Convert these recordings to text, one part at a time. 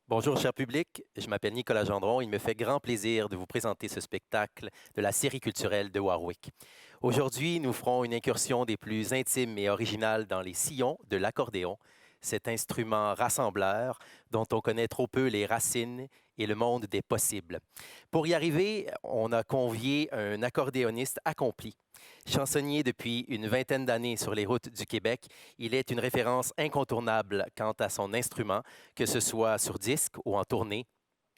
Bonjour, cher public. Je m'appelle Nicolas Gendron. Il me fait grand plaisir de vous présenter ce spectacle de la série culturelle de Warwick. Aujourd'hui, nous ferons une incursion des plus intimes et originales dans les sillons de l'accordéon, cet instrument rassembleur dont on connaît trop peu les racines et le monde des possibles. Pour y arriver, on a convié un accordéoniste accompli. Chansonnier depuis une vingtaine d'années sur les routes du Québec, il est une référence incontournable quant à son instrument, que ce soit sur disque ou en tournée,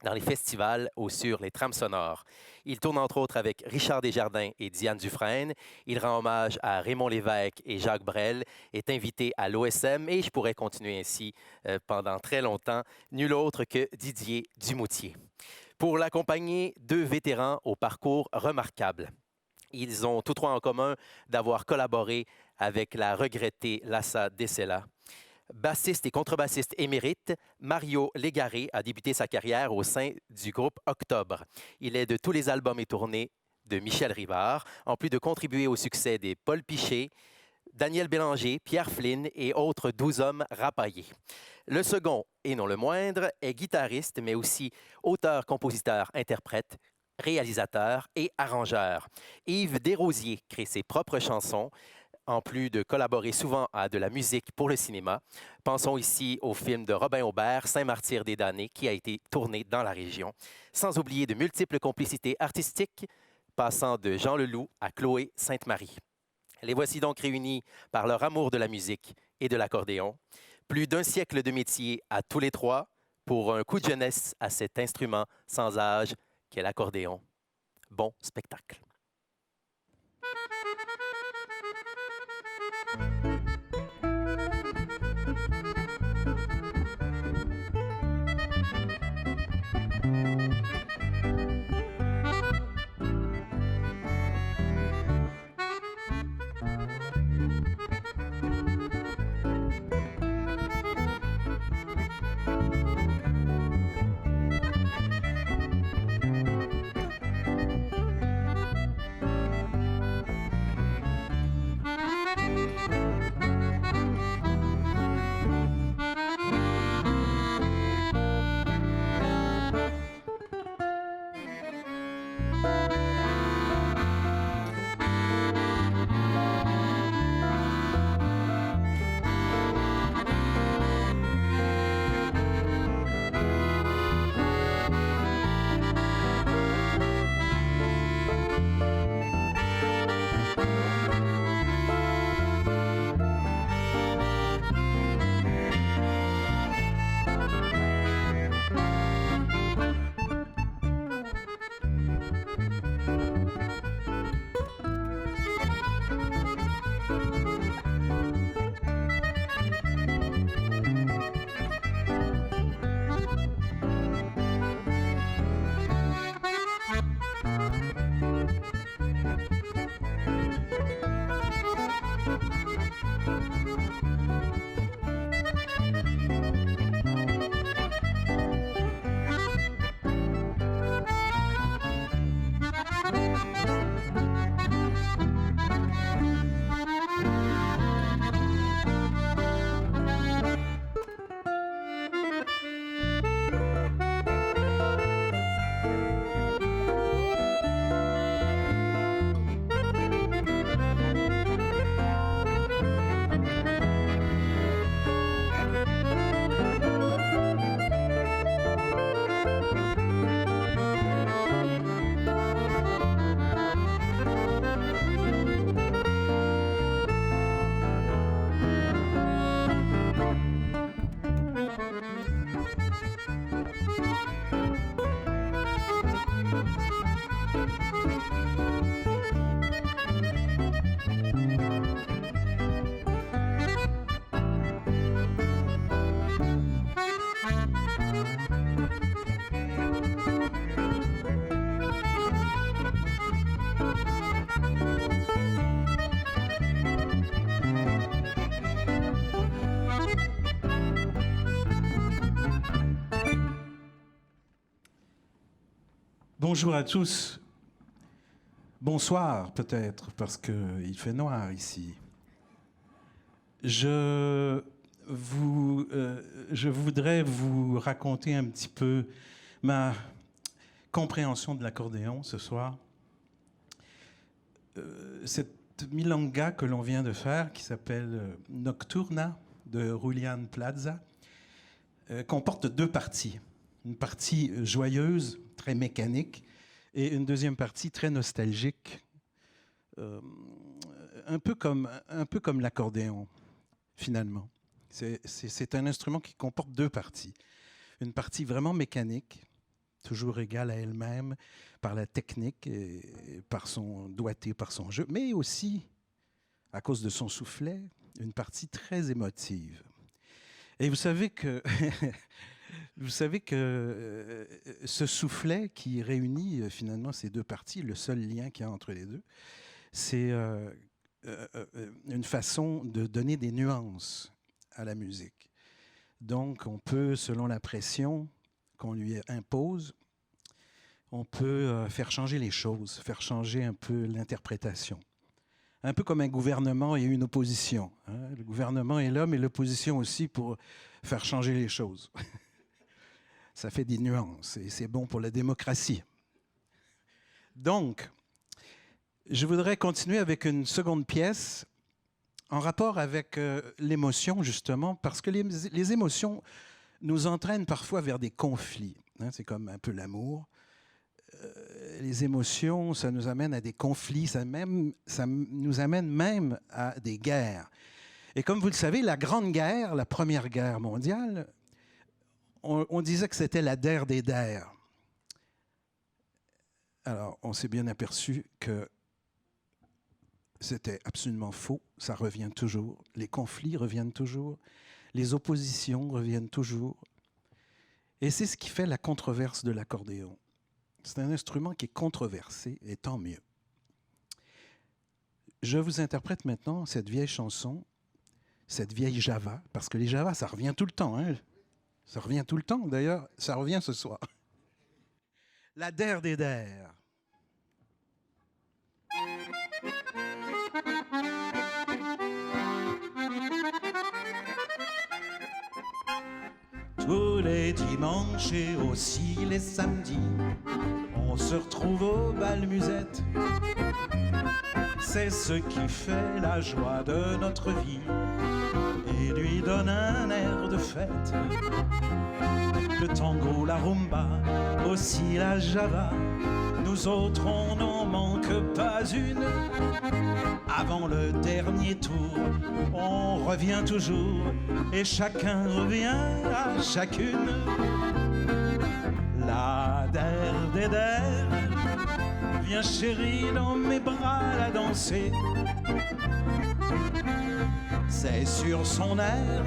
dans les festivals ou sur les trames sonores. Il tourne entre autres avec Richard Desjardins et Diane Dufresne. Il rend hommage à Raymond Lévesque et Jacques Brel, est invité à l'OSM et je pourrais continuer ainsi pendant très longtemps. Nul autre que Didier Dumoutier. Pour l'accompagner, deux vétérans au parcours remarquable. Ils ont tous trois en commun d'avoir collaboré avec la regrettée Lassa Dessela. Bassiste et contrebassiste émérite, Mario Légaré a débuté sa carrière au sein du groupe Octobre. Il est de tous les albums et tournées de Michel Rivard, en plus de contribuer au succès des Paul Piché, Daniel Bélanger, Pierre Flynn et autres 12 hommes rapaillés. Le second, et non le moindre, est guitariste, mais aussi auteur, compositeur, interprète, réalisateur et arrangeur. Yves Desrosiers crée ses propres chansons, en plus de collaborer souvent à de la musique pour le cinéma. Pensons ici au film de Robin Aubert, Saint-Martyr des damnés, qui a été tourné dans la région. Sans oublier de multiples complicités artistiques, passant de Jean Leloup à Chloé Sainte-Marie. Les voici donc réunis par leur amour de la musique et de l'accordéon. Plus d'un siècle de métier à tous les trois pour un coup de jeunesse à cet instrument sans âge qu'est l'accordéon. Bon spectacle. Bonjour à tous. Bonsoir peut-être, parce qu'il fait noir ici. Je je voudrais vous raconter un petit peu ma compréhension de l'accordéon ce soir. Cette milonga que l'on vient de faire, qui s'appelle Nocturna de Julian Plaza, comporte deux parties. Une partie joyeuse, très mécanique, et une deuxième partie très nostalgique, un peu comme l'accordéon, finalement. C'est un instrument qui comporte deux parties. Une partie vraiment mécanique, toujours égale à elle-même, par la technique, et par son doigté, par son jeu, mais aussi, à cause de son soufflet, une partie très émotive. Et vous savez que, ce soufflet qui réunit finalement ces deux parties, le seul lien qu'il y a entre les deux, c'est une façon de donner des nuances à la musique. Donc, on peut, selon la pression qu'on lui impose, on peut faire changer les choses, faire changer un peu l'interprétation. Un peu comme un gouvernement et une opposition. Hein? Le gouvernement est là, mais l'opposition aussi pour faire changer les choses. Ça fait des nuances et c'est bon pour la démocratie. Donc, je voudrais continuer avec une seconde pièce en rapport avec l'émotion, justement, parce que les émotions nous entraînent parfois vers des conflits. Hein? C'est comme un peu l'amour. Les émotions, ça nous amène à des conflits, ça nous amène même à des guerres. Et comme vous le savez, la Grande Guerre, la Première Guerre mondiale, on disait que c'était la der des der. Alors, on s'est bien aperçu que c'était absolument faux, ça revient toujours. Les conflits reviennent toujours, les oppositions reviennent toujours. Et c'est ce qui fait la controverse de l'accordéon. C'est un instrument qui est controversé, et tant mieux. Je vous interprète maintenant cette vieille chanson, cette vieille java, parce que les javas, ça revient tout le temps. Hein? Ça revient tout le temps, d'ailleurs, ça revient ce soir. La der des der. Tous les dimanches et aussi les samedis, on se retrouve au bal musette. C'est ce qui fait la joie de notre vie et lui donne un air de fête. Le tango, la rumba, aussi la java, nous autres on n'en manque pas une. Avant le dernier tour, on revient toujours et chacun revient à chacune. La der des der, viens chérie dans mes bras la danser. C'est sur son air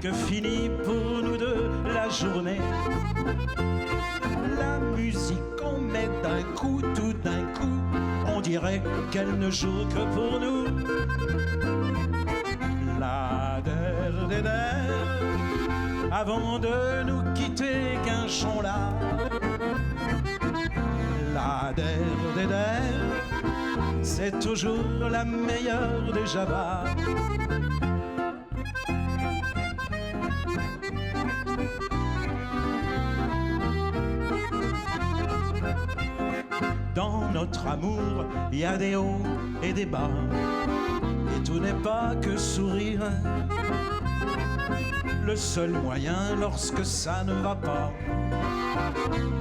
que finit pour nous deux la journée. La musique on met d'un coup, tout d'un coup, on dirait qu'elle ne joue que pour nous. La der des der, avant de nous quitter guinchons là. La der des der, c'est toujours la meilleure des javas. Dans notre amour, il y a des hauts et des bas, et tout n'est pas que sourire. Le seul moyen lorsque ça ne va pas,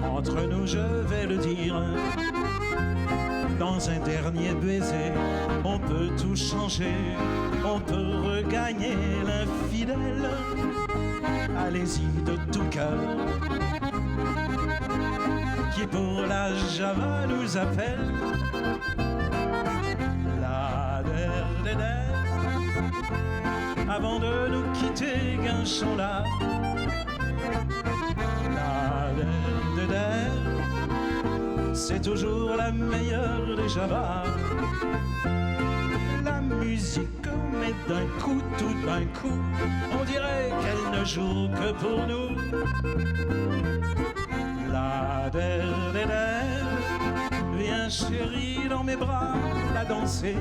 entre nous je vais le dire, dans un dernier baiser, on peut tout changer, on peut regagner l'infidèle. Allez-y de tout cœur, qui pour la java nous appelle. La der des der, avant de nous quitter guinchons là. La der des der, c'est toujours la meilleure des javas. La musique met d'un coup, tout d'un coup, on dirait qu'elle ne joue que pour nous. La der des der, viens chérie dans mes bras la danser.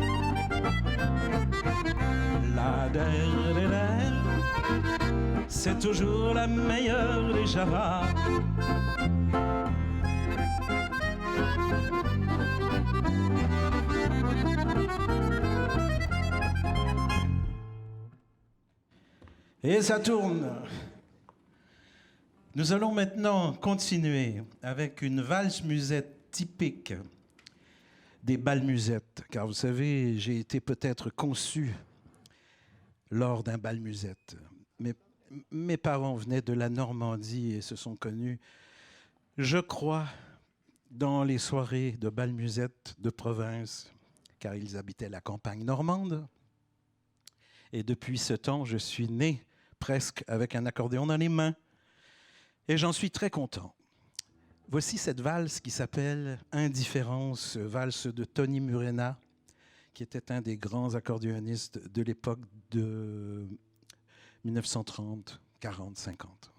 La der, c'est toujours la meilleure des Java. Et ça tourne. Nous allons maintenant continuer avec une valse-musette typique des bal-musettes. Car vous savez, j'ai été peut-être conçu lors d'un bal-musette. Mes parents venaient de la Normandie et se sont connus, je crois, dans les soirées de bal-musette de province, car ils habitaient la campagne normande. Et depuis ce temps, je suis né presque avec un accordéon dans les mains. Et j'en suis très content. Voici cette valse qui s'appelle « Indifférence », valse de Tony Murena, qui était un des grands accordéonistes de l'époque de 1930, 40, 50.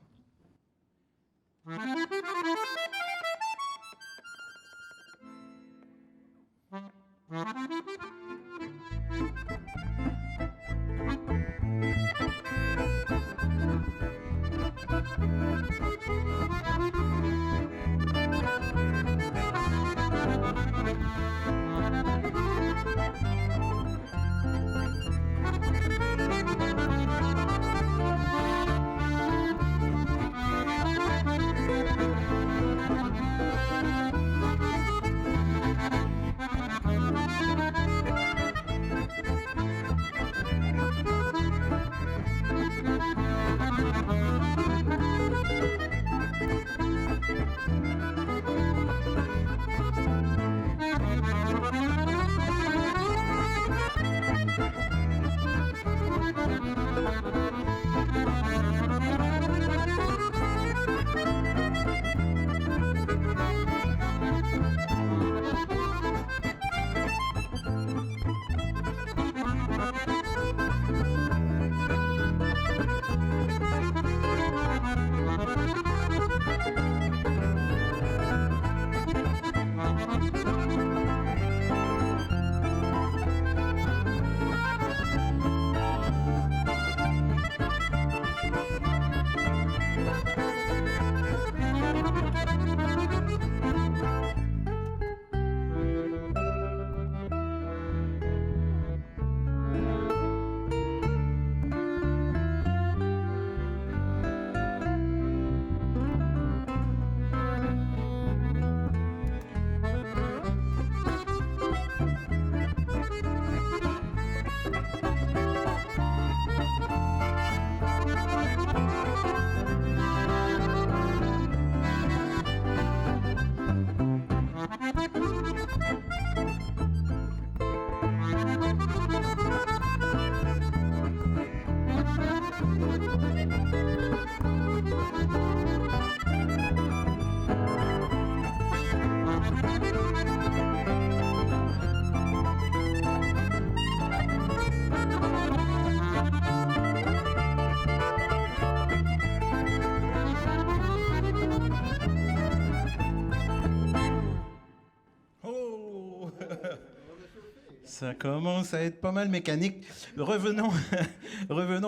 Ça commence à être pas mal mécanique. Revenons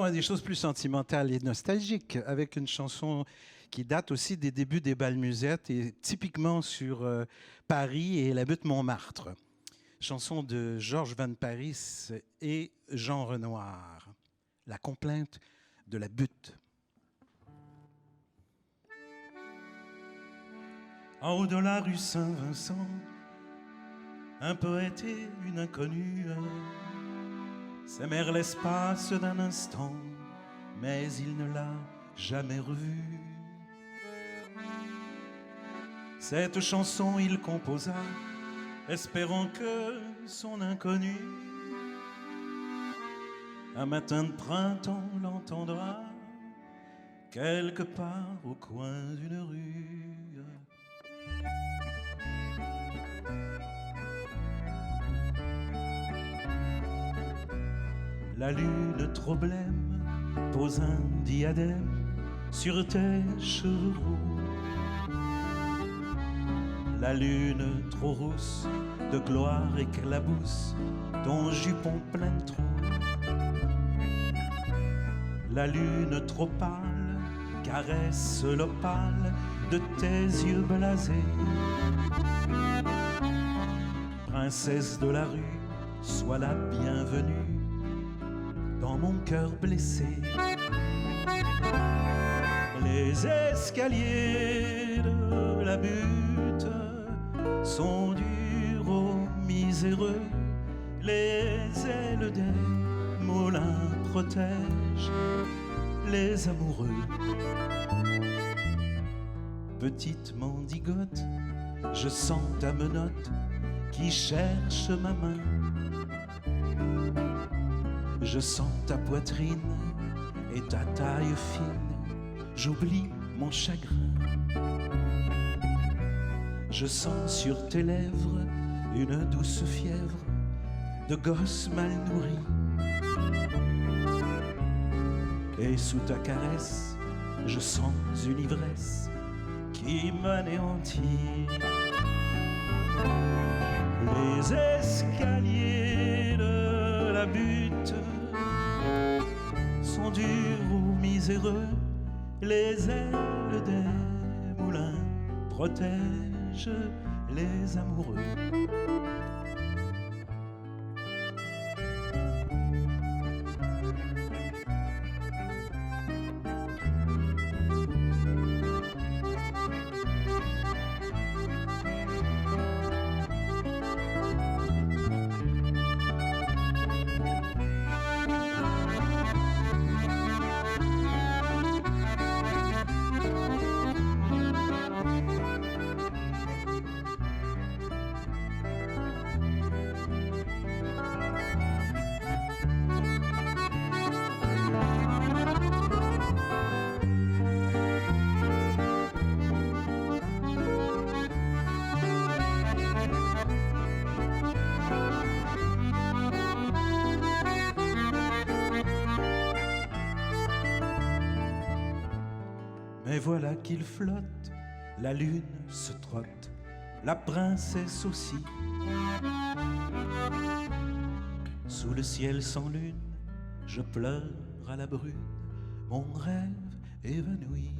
à des choses plus sentimentales et nostalgiques, avec une chanson qui date aussi des débuts des bal-musettes et typiquement sur Paris et la butte Montmartre. Chanson de Georges Van Paris et Jean Renoir. La complainte de la butte. En haut de la rue Saint-Vincent, un poète et une inconnue s'aimèrent l'espace d'un instant, mais il ne l'a jamais revue. Cette chanson il composa, espérant que son inconnue, un matin de printemps, l'entendra quelque part au coin d'une rue. La lune trop blême pose un diadème sur tes cheveux roux. La lune trop rousse de gloire éclabousse ton jupon plein de trous. La lune trop pâle caresse l'opale de tes yeux blasés. Princesse de la rue, sois la bienvenue dans mon cœur blessé. Les escaliers de la butte sont durs aux miséreux. Les ailes des moulins protègent les amoureux. Petite mendigote, je sens ta menotte qui cherche ma main. Je sens ta poitrine et ta taille fine, j'oublie mon chagrin. Je sens sur tes lèvres une douce fièvre de gosse mal nourri. Et sous ta caresse, je sens une ivresse qui m'anéantit. Les escaliers de la butte sont durs ou miséreux. Les ailes des moulins protègent les amoureux. Mais voilà qu'il flotte, la lune se trotte, la princesse aussi. Sous le ciel sans lune, je pleure à la brune, mon rêve évanoui.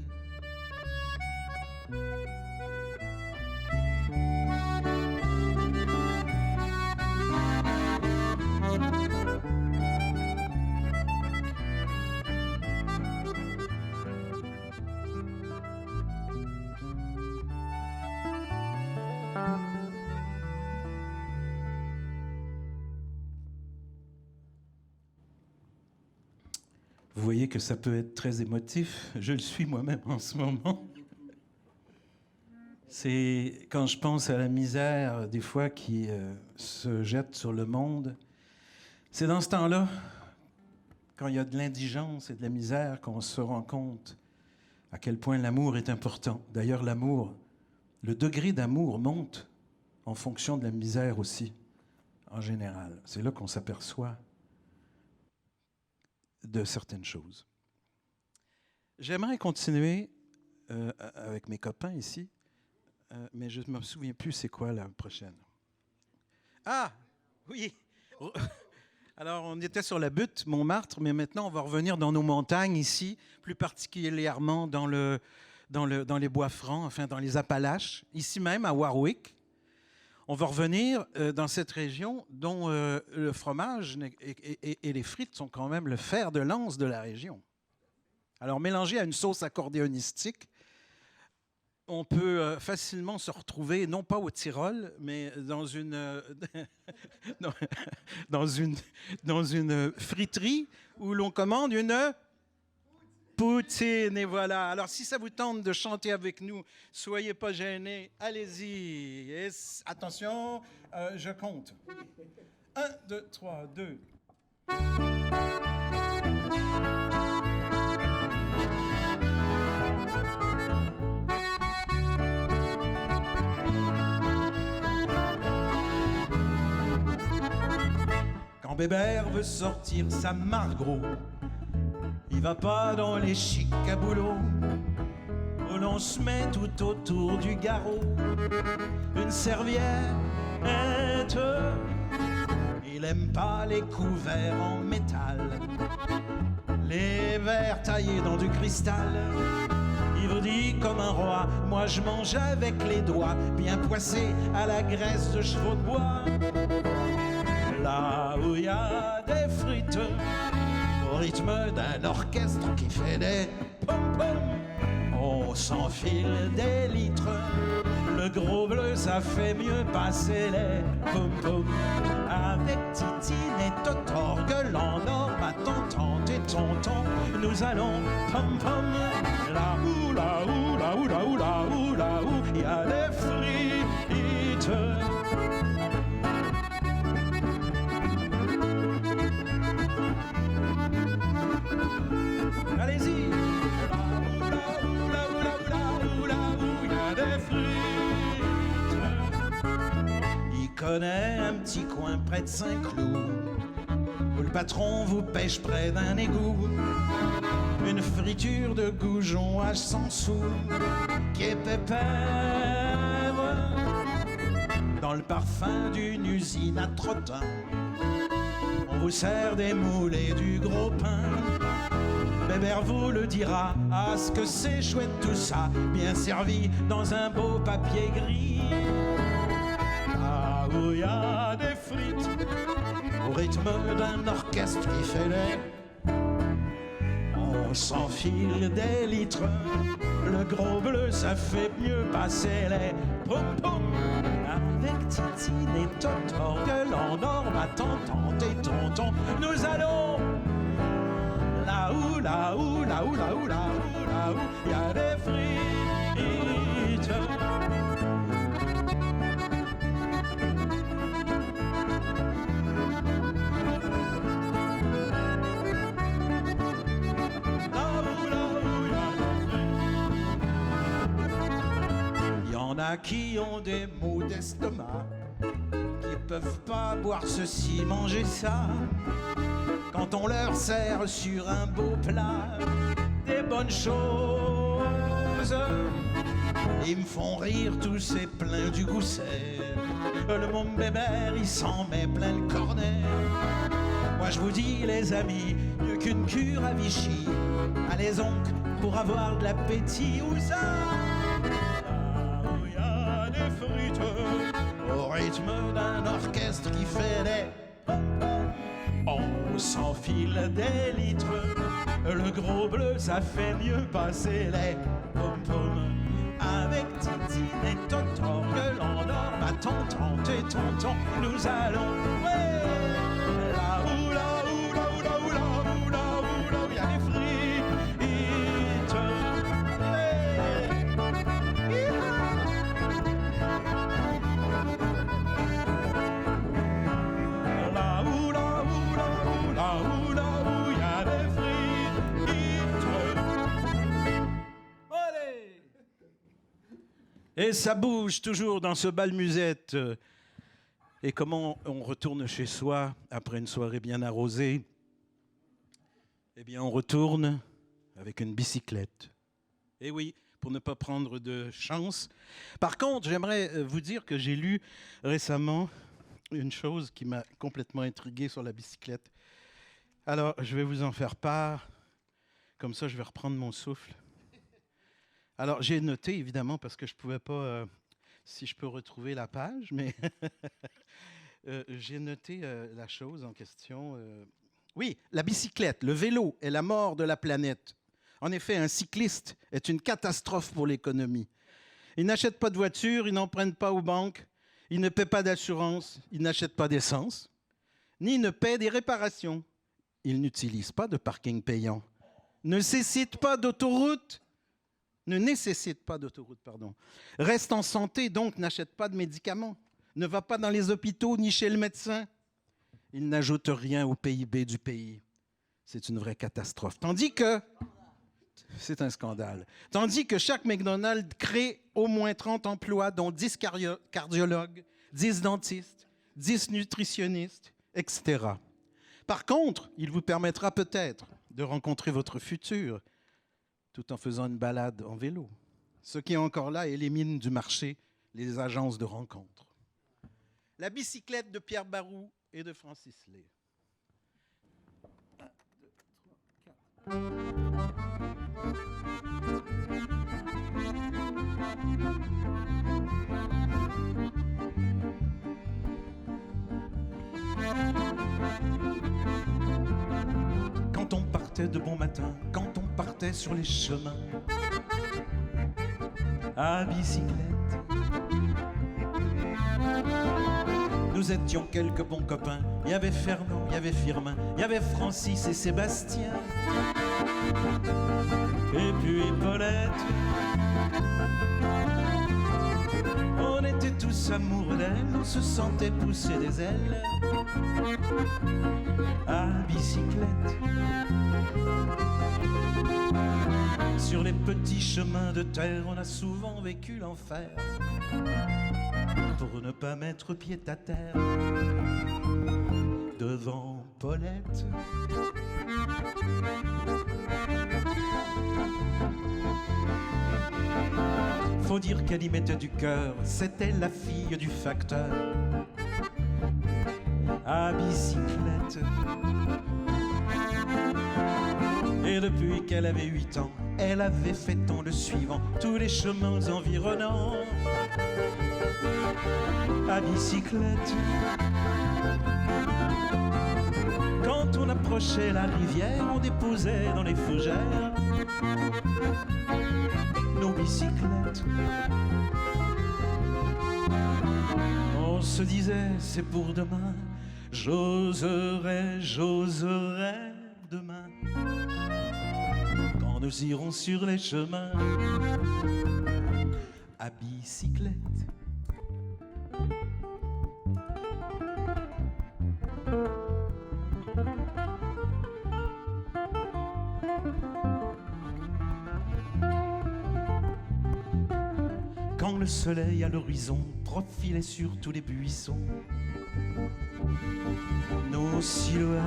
Vous voyez que ça peut être très émotif. Je le suis moi-même en ce moment. C'est quand je pense à la misère, des fois, qui se jette sur le monde. C'est dans ce temps-là, quand il y a de l'indigence et de la misère, qu'on se rend compte à quel point l'amour est important. D'ailleurs, l'amour, le degré d'amour monte en fonction de la misère aussi, en général. C'est là qu'on s'aperçoit de certaines choses. J'aimerais continuer avec mes copains ici, mais je ne me souviens plus c'est quoi la prochaine. Ah, oui. Alors, on était sur la butte Montmartre, mais maintenant, on va revenir dans nos montagnes ici, plus particulièrement dans les bois francs, enfin dans les Appalaches, ici même à Warwick. On va revenir dans cette région dont le fromage et les frites sont quand même le fer de lance de la région. Alors, mélangé à une sauce accordéonistique, on peut facilement se retrouver, non pas au Tyrol, mais dans une friterie où l'on commande une poutine. Et voilà. Alors, si ça vous tente de chanter avec nous, soyez pas gênés, allez-y. Et attention, je compte. 1, 2, 3, 2. Quand Bébert veut sortir sa Margros, il va pas dans les chics à boulot, où l'on se met tout autour du garrot une serviette Il aime pas les couverts en métal, les verres taillés dans du cristal. Il vous dit comme un roi, moi je mange avec les doigts, bien poissé à la graisse de chevaux de bois. Là où il y a des frites, au rythme d'un orchestre qui fait des pom-pom, on s'enfile des litres. Le gros bleu, ça fait mieux passer les pom-pom. Avec Titine et Totorgue, l'en ma tante et tonton, nous allons pom-pom. Là où, là où, là où, là où, là où, là où, il y a des frites. Allez-y. Il connaît un petit coin près de Saint-Cloud où le patron vous pêche près d'un égout. Une friture de goujon à 100 sous qui est pépère dans le parfum d'une usine à trottin. On vous sert des moules et du gros pain. Bébert vous le dira, ah ce que c'est chouette tout ça, bien servi dans un beau papier gris. Là où il y a des frites, au rythme d'un orchestre qui fait les... On s'enfile des litres, le gros bleu ça fait mieux passer les pom-pom. Avec Titine et Totorgue, l'en or, ma tante et tonton, nous allons... Là où, là où, là où, là où, là où, là où, il y a des frites. Il y en a qui ont des maux d'estomac, qui peuvent pas boire ceci, manger ça. Quand on leur sert sur un beau plat des bonnes choses, ils me font rire tous ces pleins du gousset. Le mon bébert, il s'en met plein le cornet. Moi je vous dis les amis, mieux qu'une cure à Vichy, allez donc pour avoir de l'appétit. Où ça? Là où il y a des frites, au rythme d'un orchestre qui fait des... On s'enfile des litres, le gros bleu ça fait mieux passer les pom-pom. Avec Titine et Totorgue, l'en or, ma tante et tonton, nous allons, ouais, là où, là où, là où, là où, là où, là où, là où, il y a des frites, ouais. Là où, là où, là où, là où, là où, il y a des frites. Allez! Et ça bouge toujours dans ce bal musette. Et comment on retourne chez soi après une soirée bien arrosée? Eh bien, on retourne avec une bicyclette. Et oui, pour ne pas prendre de chance. Par contre, j'aimerais vous dire que j'ai lu récemment une chose qui m'a complètement intrigué sur la bicyclette. Alors, je vais vous en faire part. Comme ça, je vais reprendre mon souffle. Alors, j'ai noté, évidemment, parce que je ne pouvais pas, si je peux retrouver la page, mais j'ai noté la chose en question. Oui, la bicyclette, le vélo est la mort de la planète. En effet, un cycliste est une catastrophe pour l'économie. Il n'achète pas de voiture, il n'emprunte pas aux banques, il ne paie pas d'assurance, il n'achète pas d'essence, ni ne paie des réparations. Il n'utilise pas de parking payant, ne nécessite pas d'autoroute, reste en santé, donc n'achète pas de médicaments, ne va pas dans les hôpitaux ni chez le médecin. Il n'ajoute rien au PIB du pays. C'est une vraie catastrophe. Tandis que... C'est un scandale. Tandis que chaque McDonald's crée au moins 30 emplois, dont 10 cardiologues, 10 dentistes, 10 nutritionnistes, etc. Par contre, il vous permettra peut-être de rencontrer votre futur tout en faisant une balade en vélo. Ce qui est encore là élimine du marché les agences de rencontres. La bicyclette de Pierre Barou et de Francis Lay. 1, 2, 3, 4. Quand on partait de bon matin, quand on partait sur les chemins à bicyclette, nous étions quelques bons copains. Il y avait Fernand, il y avait Firmin, il y avait Francis et Sébastien, et puis Paulette. On était tous amoureux d'elle, on se sentait pousser des ailes à bicyclette. Sur les petits chemins de terre, on a souvent vécu l'enfer pour ne pas mettre pied à terre devant Paulette. Faut dire qu'elle y mettait du cœur, c'était la fille du facteur à bicyclette. Et depuis qu'elle avait 8 ans, elle avait fait tant le suivant, tous les chemins environnants à bicyclette. Quand on approchait la rivière, on déposait dans les fougères nos bicyclettes. On se disait, c'est pour demain, j'oserai, j'oserai demain, quand nous irons sur les chemins à bicyclette. Quand le soleil à l'horizon profilait sur tous les buissons nos silhouettes,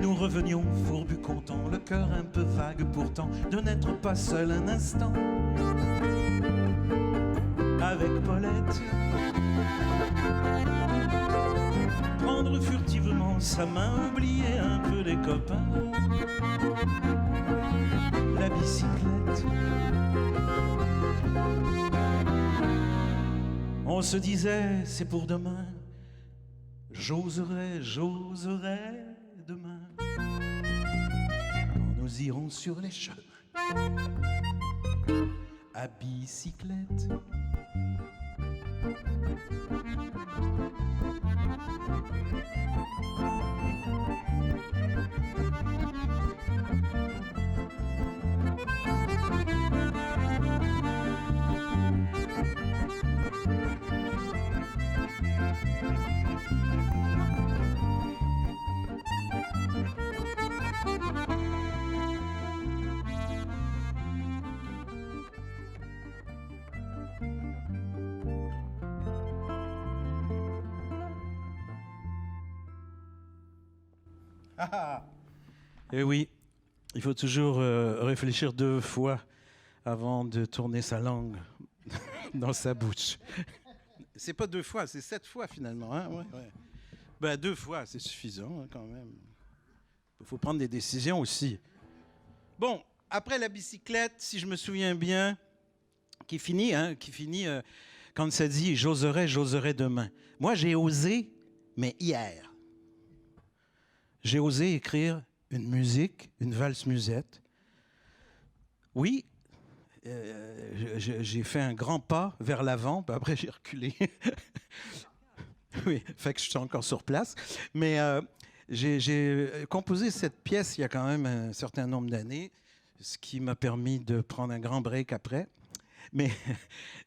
nous revenions fourbus contents, le cœur un peu vague pourtant, de n'être pas seul un instant avec Paulette. Prendre furtivement sa main, oublier un peu les copains, la bicyclette. On se disait, c'est pour demain, j'oserai, j'oserai demain, quand nous irons sur les chemins à bicyclette. Et oui, il faut toujours réfléchir 2 fois avant de tourner sa langue dans sa bouche. C'est pas 2 fois, c'est 7 fois finalement. Hein? Ouais, ouais. Ben, 2 fois, c'est suffisant hein, quand même. Il faut prendre des décisions aussi. Bon, après la bicyclette, si je me souviens bien, qui finit quand ça dit « j'oserai, j'oserai demain ». Moi, j'ai osé, mais hier. J'ai osé écrire une musique, une valse-musette. Oui, j'ai fait un grand pas vers l'avant, puis après j'ai reculé. Oui, fait que je suis encore sur place. Mais j'ai composé cette pièce il y a quand même un certain nombre d'années, ce qui m'a permis de prendre un grand break après. Mais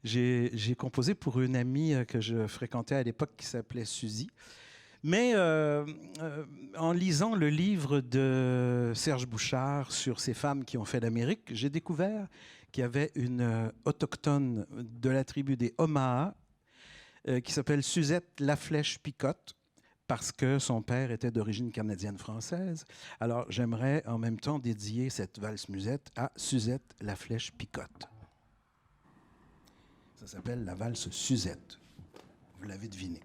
j'ai composé pour une amie que je fréquentais à l'époque qui s'appelait Suzy. Mais en lisant le livre de Serge Bouchard sur ces femmes qui ont fait l'Amérique, j'ai découvert qu'il y avait une autochtone de la tribu des Omaha qui s'appelle Suzette Laflèche-Picotte parce que son père était d'origine canadienne-française. Alors j'aimerais en même temps dédier cette valse-musette à Suzette Laflèche-Picotte. Ça s'appelle la valse Suzette. Vous l'avez deviné.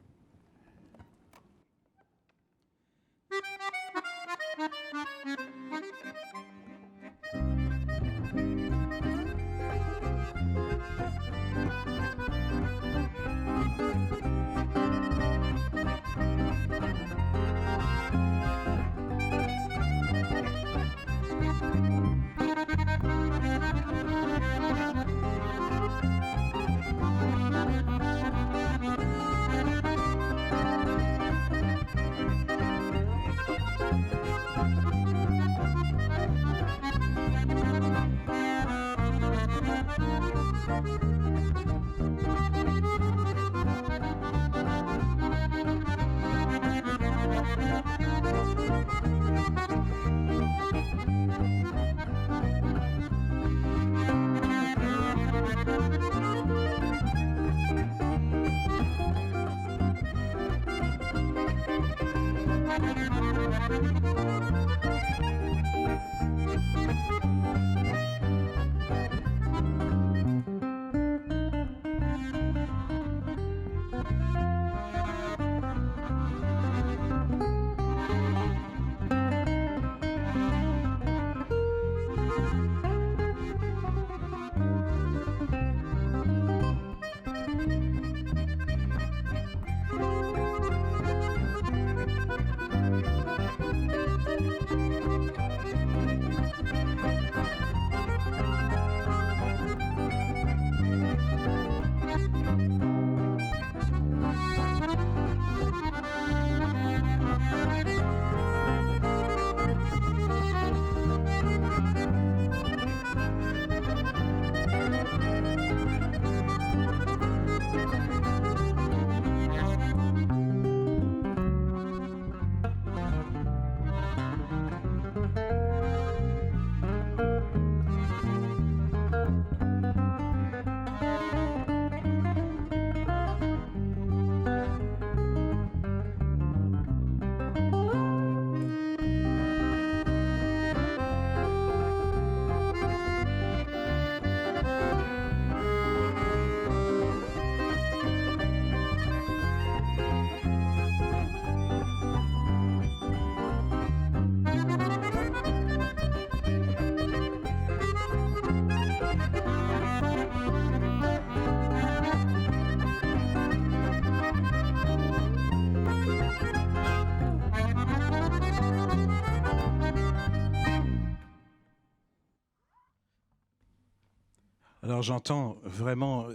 Alors j'entends vraiment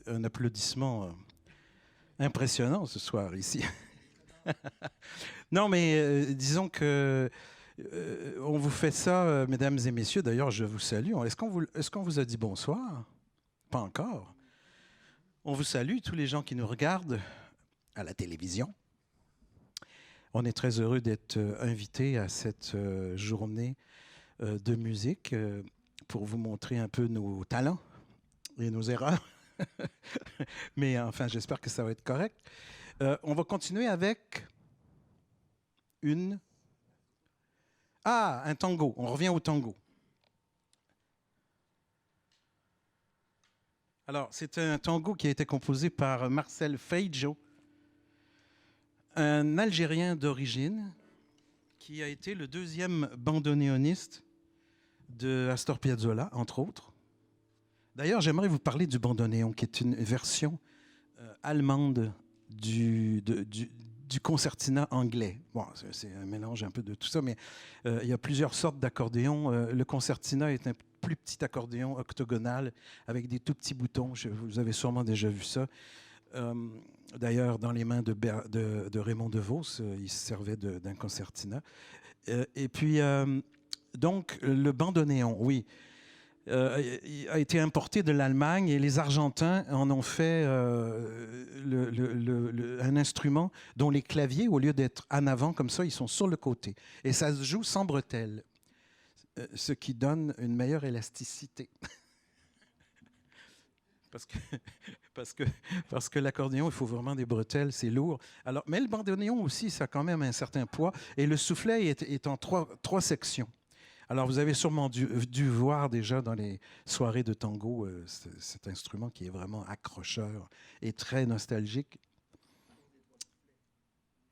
un applaudissement impressionnant ce soir ici. Non, mais disons que on vous fait ça, mesdames et messieurs. D'ailleurs, je vous salue. Est-ce qu'on vous a dit bonsoir? Pas encore. On vous salue, tous les gens qui nous regardent à la télévision. On est très heureux d'être invités à cette journée de musique pour vous montrer un peu nos talents et nos erreurs. Mais enfin, j'espère que ça va être correct. On va continuer avec un tango. On revient au tango. Alors, c'est un tango qui a été composé par Marcel Feijo, un Algérien d'origine qui a été le deuxième bandoneoniste de Astor Piazzolla, entre autres. D'ailleurs, j'aimerais vous parler du bandoneon, qui est une version allemande du concertina anglais. Bon, c'est un mélange un peu de tout ça, mais il y a plusieurs sortes d'accordéons. Le concertina est un plus petit accordéon octogonal avec des tout petits boutons. Vous avez sûrement déjà vu ça. D'ailleurs, dans les mains de Raymond DeVos, il se servait d'un concertina. Et puis, donc, le bandoneon, oui, a été importé de l'Allemagne et les Argentins en ont fait un instrument dont les claviers, au lieu d'être en avant comme ça, ils sont sur le côté. Et ça se joue sans bretelles, ce qui donne une meilleure élasticité. Parce que l'accordéon, il faut vraiment des bretelles, c'est lourd. Alors, mais le bandoneon aussi, ça a quand même un certain poids. Et le soufflet est en trois sections. Alors, vous avez sûrement dû voir déjà dans les soirées de tango cet instrument qui est vraiment accrocheur et très nostalgique.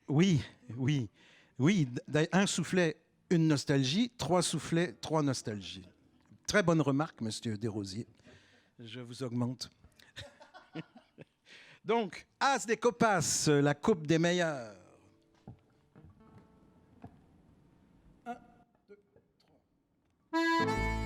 Oui, oui, oui. Un soufflet, une nostalgie. Trois soufflets, trois nostalgies. Très bonne remarque, Monsieur Desrosiers. Je vous augmente. Donc, As des Copas, la coupe des meilleurs. 1, 2, 3.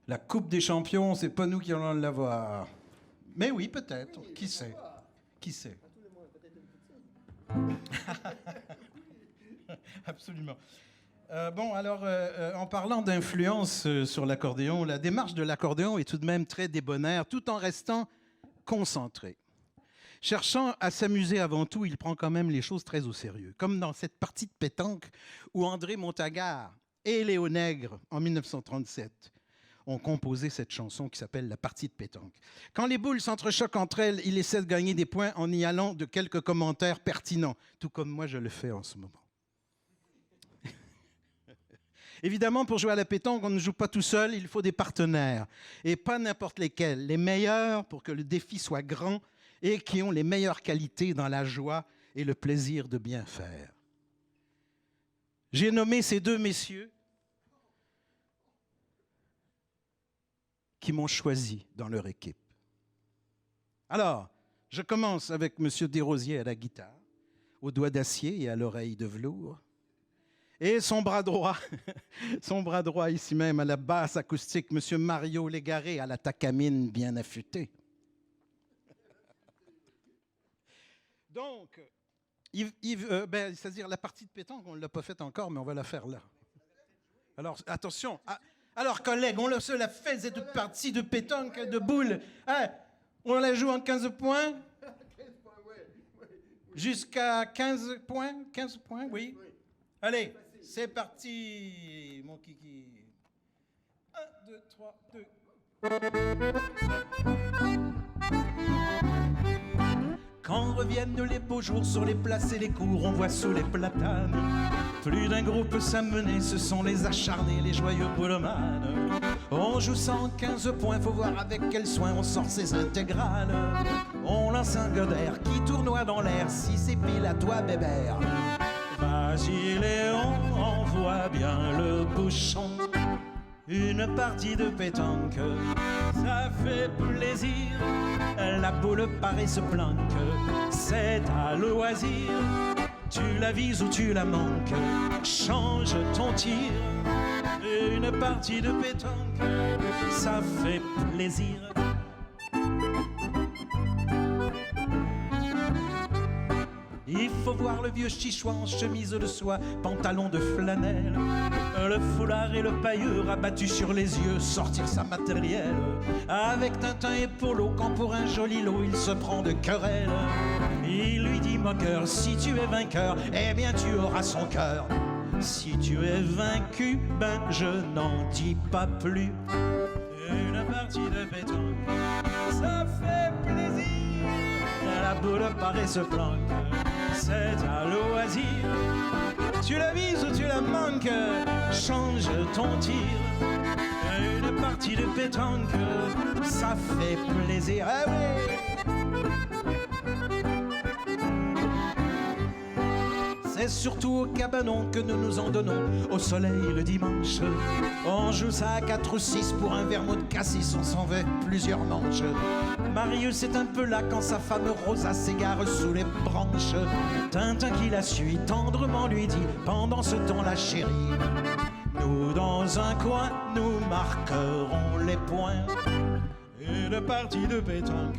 La Coupe des Champions, c'est pas nous qui allons l'avoir. Mais oui, peut-être. Qui sait? Qui sait? Absolument. En parlant d'influence sur l'accordéon, la démarche de l'accordéon est tout de même très débonnaire, tout en restant concentré. Cherchant à s'amuser avant tout, il prend quand même les choses très au sérieux. Comme dans cette partie de pétanque où André Montagard et Léo Nègre, en 1937, ont composé cette chanson qui s'appelle La partie de pétanque. Quand les boules s'entrechoquent entre elles, il essaie de gagner des points en y allant de quelques commentaires pertinents, tout comme moi je le fais en ce moment. Évidemment, pour jouer à la pétanque, on ne joue pas tout seul, il faut des partenaires. Et pas n'importe lesquels, les meilleurs pour que le défi soit grand et qui ont les meilleures qualités dans la joie et le plaisir de bien faire. J'ai nommé ces deux messieurs qui m'ont choisi dans leur équipe. Alors, je commence avec M. Desrosiers à la guitare, aux doigts d'acier et à l'oreille de velours, et son bras droit ici même à la basse acoustique, M. Mario Légaré à la tacamine bien affûtée. Donc, c'est-à-dire la partie de pétanque, on ne l'a pas faite encore, mais on va la faire là. Alors, attention. Alors, collègues, on se la fait, cette partie de pétanque, de boules. Hein, on la joue en 15 points? 15 points, Jusqu'à 15 points? 15 points, oui. Allez, c'est parti, mon kiki. 1, 2, 3, 2. Quand reviennent les beaux jours sur les places et les cours, on voit sous les platanes plus d'un groupe s'amener, ce sont les acharnés, les joyeux boulomanes. On joue 115 points, faut voir avec quel soin on sort ses intégrales. On lance un godère qui tournoie dans l'air, si c'est pile à toi bébert. Vas-y Léon, envoie bien le bouchon. Une partie de pétanque, ça fait plaisir. La boule paraît se planque, c'est à loisir. Tu la vises ou tu la manques, change ton tir. Une partie de pétanque, ça fait plaisir. Il faut voir le vieux chichois en chemise de soie, pantalon de flanelle, le foulard et le pailleux rabattu sur les yeux, sortir sa matérielle. Avec Tintin et Polo, quand pour un joli lot il se prend de querelle. Il lui dit moqueur, si tu es vainqueur, eh bien tu auras son cœur. Si tu es vaincu, ben je n'en dis pas plus. Une partie de pétanque, ça fait plaisir. La boule paraît se planque, c'est à loisir. Tu la vises ou tu la manques, change ton tir. Une partie de pétanque, ça fait plaisir. Ah oui! C'est surtout au cabanon que nous nous en donnons au soleil le dimanche. On joue ça à 4 ou 6 pour un vermouth cassis, on s'en va plusieurs manches. Marius est un peu là quand sa femme Rosa s'égare sous les branches. Tintin qui la suit tendrement lui dit pendant ce temps-là chérie, nous dans un coin nous marquerons les points. Une partie de pétanque,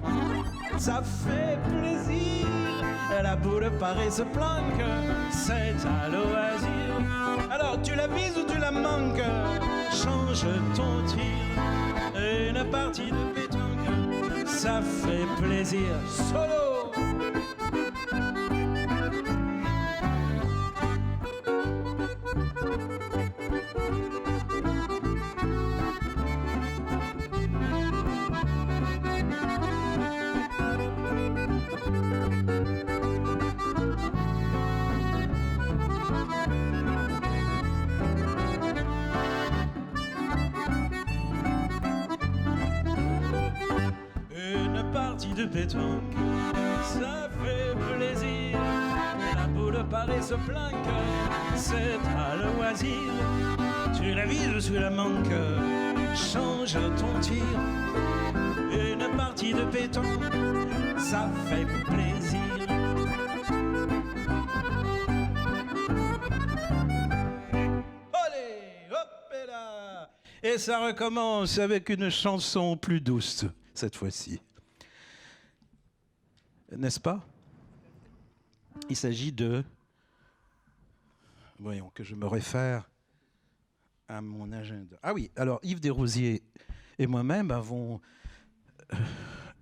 ça fait plaisir. La boule paraît se planque, c'est à loisir. Alors tu la vises ou tu la manques, change ton tir. Une partie de pétanque, ça fait plaisir. Solo! De pétanque, ça fait plaisir. La boule paraît se planque, c'est à loisir. Tu la vises ou tu la manques, change ton tir. Une partie de pétanque, ça fait plaisir. Allez, hop et là. Et ça recommence avec une chanson plus douce cette fois-ci. N'est-ce pas? Il s'agit de... Voyons, que je me réfère à mon agenda. Ah oui, alors Yves Desrosiers et moi-même avons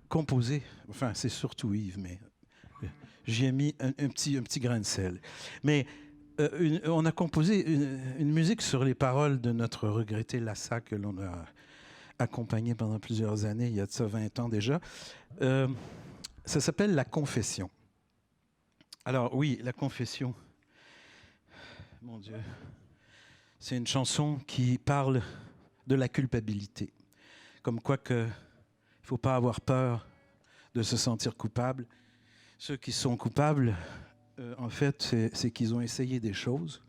composé, enfin c'est surtout Yves, mais j'y ai mis un petit grain de sel. Mais on a composé une musique sur les paroles de notre regretté Lassa que l'on a accompagné pendant plusieurs années, il y a de ça 20 ans déjà. Ça s'appelle La Confession. Alors oui, La Confession, mon Dieu, c'est une chanson qui parle de la culpabilité. Comme quoi que il ne faut pas avoir peur de se sentir coupable. Ceux qui sont coupables, en fait, c'est qu'ils ont essayé des choses.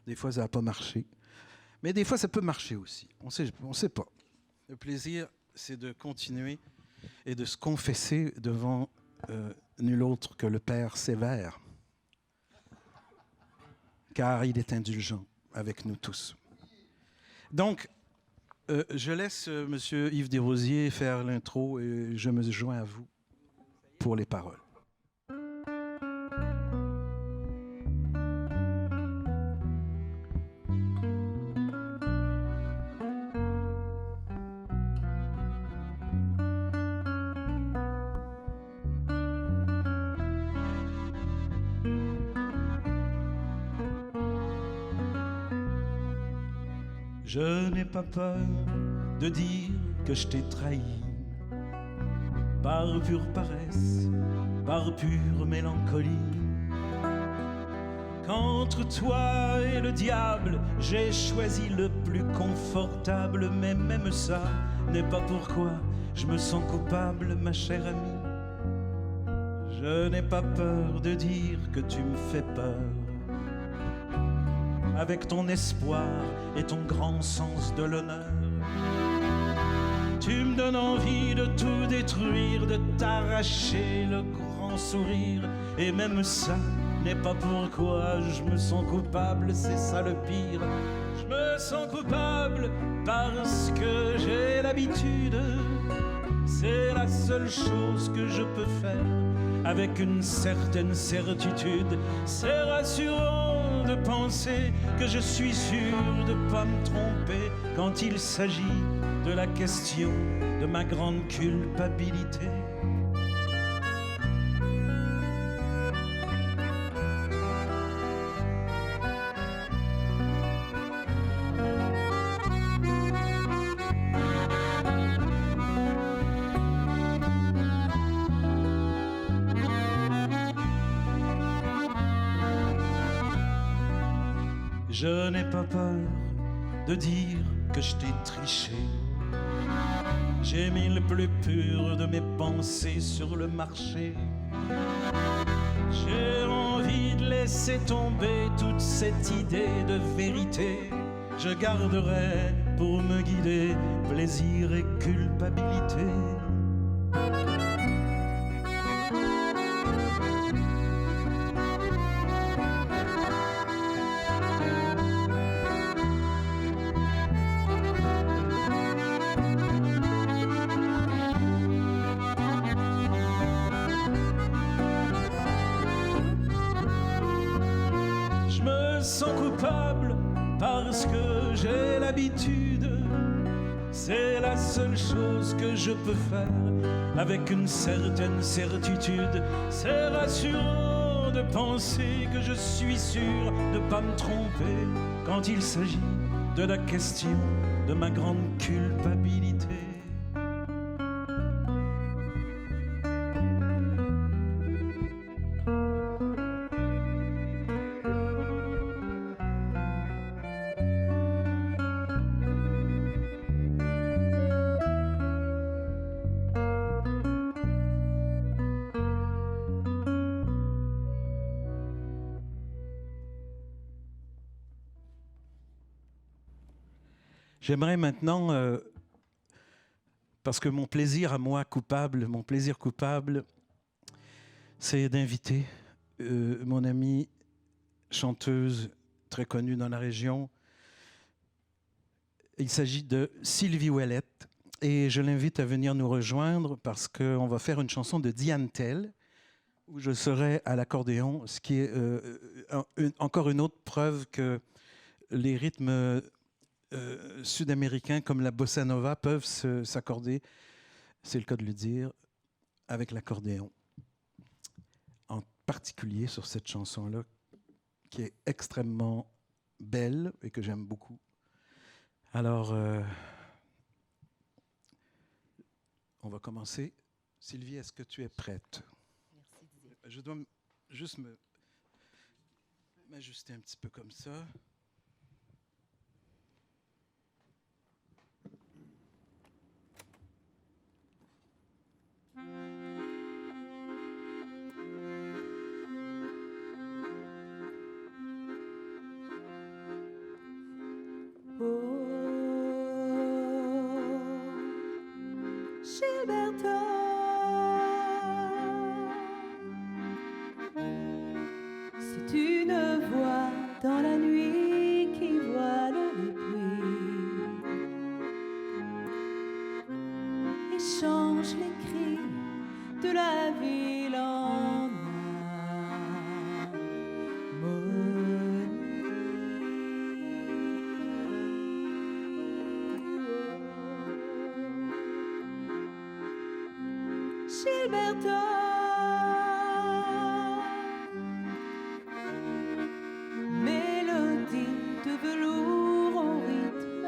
Des fois, ça n'a pas marché. Mais des fois, ça peut marcher aussi. On sait pas. Le plaisir, c'est de continuer et de se confesser devant nul autre que le Père sévère, car il est indulgent avec nous tous. Donc, je laisse M. Yves Desrosiers faire l'intro et je me joins à vous pour les paroles. Je n'ai pas peur de dire que je t'ai trahi, par pure paresse, par pure mélancolie. Qu'entre toi et le diable, j'ai choisi le plus confortable, mais même ça n'est pas pourquoi je me sens coupable, ma chère amie. Je n'ai pas peur de dire que tu me fais peur, avec ton espoir et ton grand sens de l'honneur. Tu me donnes envie de tout détruire, de t'arracher le grand sourire, et même ça n'est pas pourquoi je me sens coupable, c'est ça le pire. Je me sens coupable parce que j'ai l'habitude, c'est la seule chose que je peux faire avec une certaine certitude. C'est rassurant de penser que je suis sûr de pas me tromper quand il s'agit de la question de ma grande culpabilité. Je n'ai pas peur de dire que je t'ai triché. J'ai mis le plus pur de mes pensées sur le marché. J'ai envie de laisser tomber toute cette idée de vérité. Je garderai pour me guider plaisir et culpabilité. Je me sens coupable parce que j'ai l'habitude, c'est la seule chose que je peux faire avec une certaine certitude. C'est rassurant de penser que je suis sûr de pas me tromper quand il s'agit de la question de ma grande culpabilité. J'aimerais maintenant, parce que mon plaisir à moi coupable, mon plaisir coupable, c'est d'inviter mon amie chanteuse très connue dans la région. Il s'agit de Sylvie Ouellette et je l'invite à venir nous rejoindre parce qu'on va faire une chanson de Diane Tell où je serai à l'accordéon, ce qui est encore une autre preuve que les rythmes sud-américains comme la bossa nova peuvent s'accorder, c'est le cas de le dire, avec l'accordéon. En particulier sur cette chanson-là, qui est extrêmement belle et que j'aime beaucoup. Alors, on va commencer. Sylvie, est-ce que tu es prête? Merci, Didier. Je dois juste m'ajuster un petit peu comme ça. Gilberto, c'est une voix dans la nuit qui voile les bruits et change les cris de la ville en Gilberto, mélodie de velours au rythme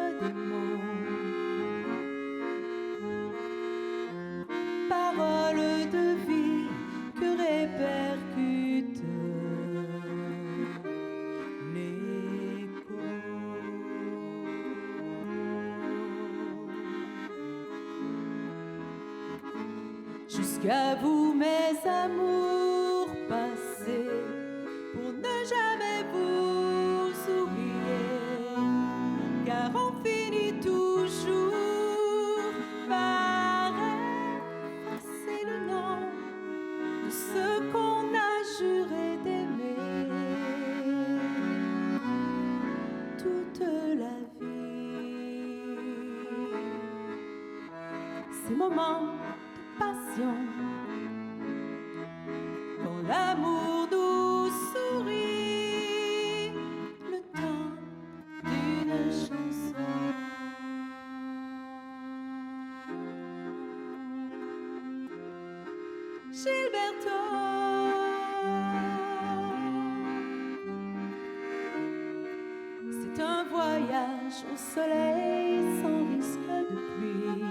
Jusqu'à vous, mes amours passés, pour ne jamais vous oublier, car on finit toujours par effacer le nom de ce qu'on a juré d'aimer toute la vie. Ces moments de passion, quand l'amour nous sourit, le temps d'une chanson. Gilberto, c'est un voyage au soleil sans risque de pluie.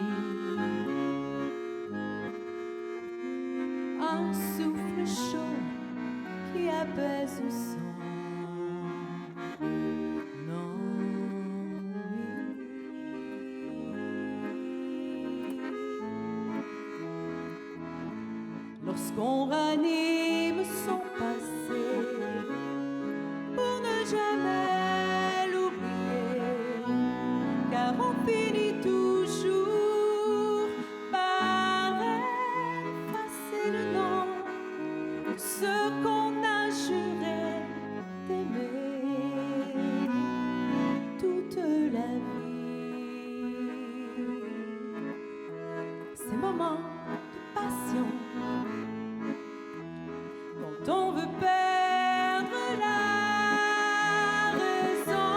Un souffle chaud qui apaise son ennui. Lorsqu'on ranime son passé pour ne jamais l'oublier, car on finit toujours par effacer le nom de ce qu'on a juré d'aimer toute la vie. Ces moments de passion, quand on veut perdre la raison.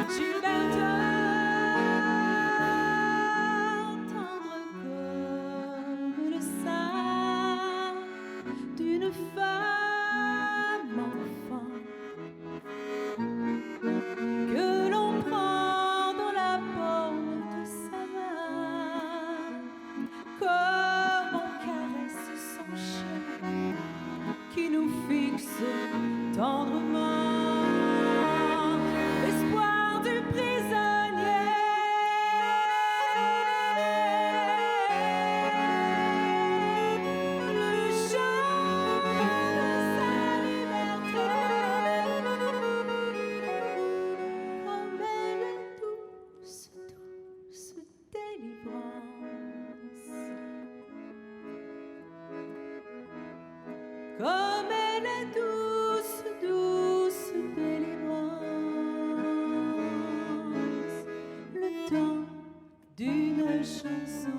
Gilberto, tendre comme le sein d'une femme enfant, que l'on prend dans la paume de sa main, comme on caresse son chien qui nous fixe tendrement. L'espoir du prisonnier, le chant de sa liberté, comme elle est douce, douce délivrance, comme elle est douce, douce délivrance, le temps d'une chanson.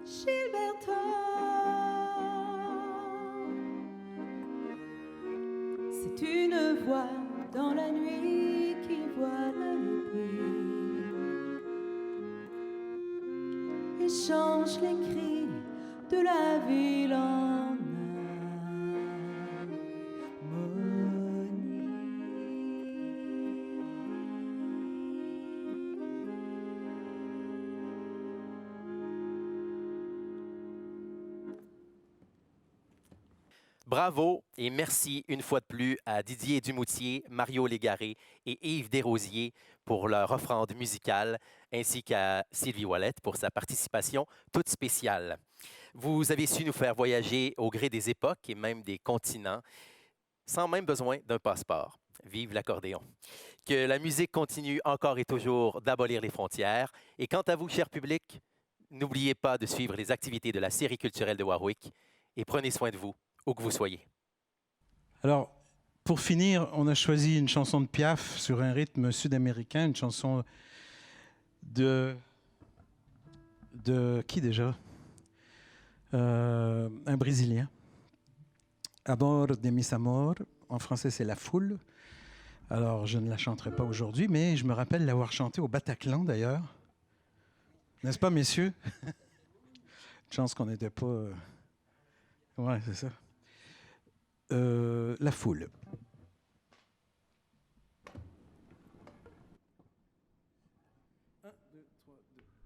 Gilberto, c'est une voix dans la nuit qui voile le bruit et change les cris de la ville en Bravo et merci une fois de plus à Didier Dumoutier, Mario Légaré et Yves Desrosiers pour leur offrande musicale, ainsi qu'à Sylvie Wallet pour sa participation toute spéciale. Vous avez su nous faire voyager au gré des époques et même des continents, sans même besoin d'un passeport. Vive l'accordéon. Que la musique continue encore et toujours d'abolir les frontières. Et quant à vous, cher public, n'oubliez pas de suivre les activités de la série culturelle de Warwick et prenez soin de vous, où que vous soyez. Alors, pour finir, on a choisi une chanson de Piaf sur un rythme sud-américain, une chanson de qui déjà? Un Brésilien. Amor de mis amor. En français, c'est La Foule. Alors, je ne la chanterai pas aujourd'hui, mais je me rappelle l'avoir chantée au Bataclan, d'ailleurs. N'est-ce pas, messieurs? Une chance qu'on n'était pas... Ouais, c'est ça. La Foule. Un, deux, trois, deux.